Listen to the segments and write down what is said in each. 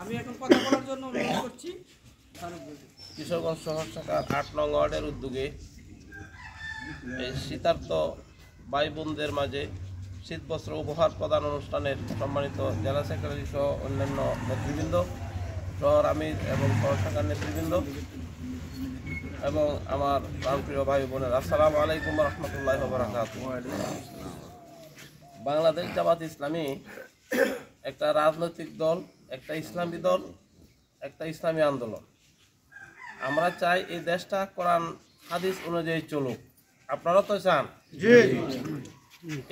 আমি এখন কথা বলার জন্য অনুরোধ করছি কিশোরগঞ্জ শহর শাখার ৮ নং ওয়ার্ডের উদ্যোগে এই শীতার্থ ভাই বোনদের মাঝে শীতবস্ত্র উপহার প্রদান অনুষ্ঠানের সম্মানিত জেলা সেক্রেটারি সহ অন্যান্য নেতৃবৃন্দ, শহর আমির এবং শহর শাখার নেতৃবৃন্দ এবং আমার প্রাণপ্রিয় ভাই বোনের, আসসালামু আলাইকুম রহমতুল্লাহ বারাকাতুহু। বাংলাদেশ জামাত ইসলামী একটা রাজনৈতিক দল, একটা ইসলামী দল, একটা ইসলামী আন্দোলন। আমরা চাই এই দেশটা কোরআন হাদিস অনুযায়ী চলুক। আপনারা তো চান?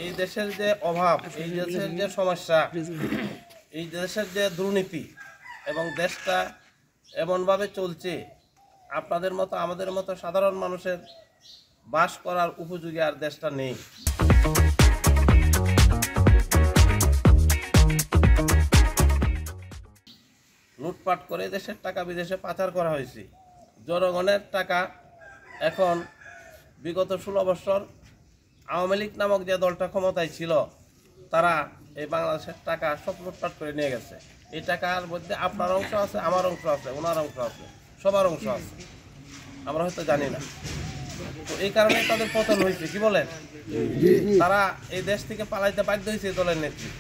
এই দেশের যে অভাব, এই দেশের যে সমস্যা, এই দেশের যে দুর্নীতি এবং দেশটা এমনভাবে চলছে, আপনাদের মতো আমাদের মতো সাধারণ মানুষের বাস করার উপযোগী আর দেশটা নেই। লুটপাট করে দেশের টাকা বিদেশে পাচার করা হয়েছে। জনগণের টাকা এখন বিগত 16 বছর আওয়ামী লীগ নামক যে দলটা ক্ষমতায় ছিল, তারা এই বাংলাদেশের টাকা সব লুটপাট করে নিয়ে গেছে। এই টাকার মধ্যে আপনার অংশ আছে, আমার অংশ আছে, ওনার অংশ আছে, সবার অংশ আছে, আমরা হয়তো জানি না। তো এই কারণে তাদের পতন হয়েছে। কি বলেন? তারা এই দেশ থেকে পালাইতে বাধ্য হয়েছে দলের নেত্রী।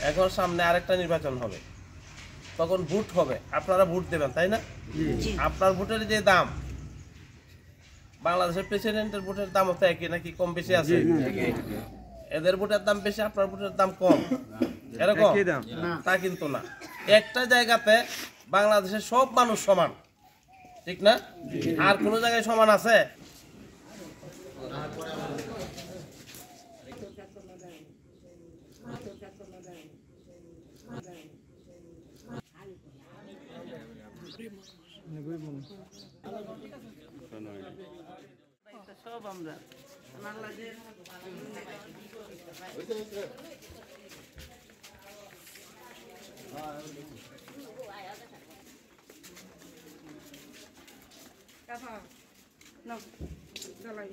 এখন সামনে আরেকটা নির্বাচন হবে, তখন ভোট হবে, আপনারা ভোট দেবেন, তাই না? আপনার ভোটের যে দাম, বাংলাদেশের প্রেসিডেন্টের ভোটের দাম হতো একই নাকি কম বেশি আছে? এদের ভোটের দাম বেশি, আপনার ভোটের দাম কম, এরকম? তা কিন্তু না। একটা জায়গাতে বাংলাদেশের সব মানুষ সমান, ঠিক না? আর কোন জায়গায় সমান আছে? সব আমরা কথা না জ্বালাই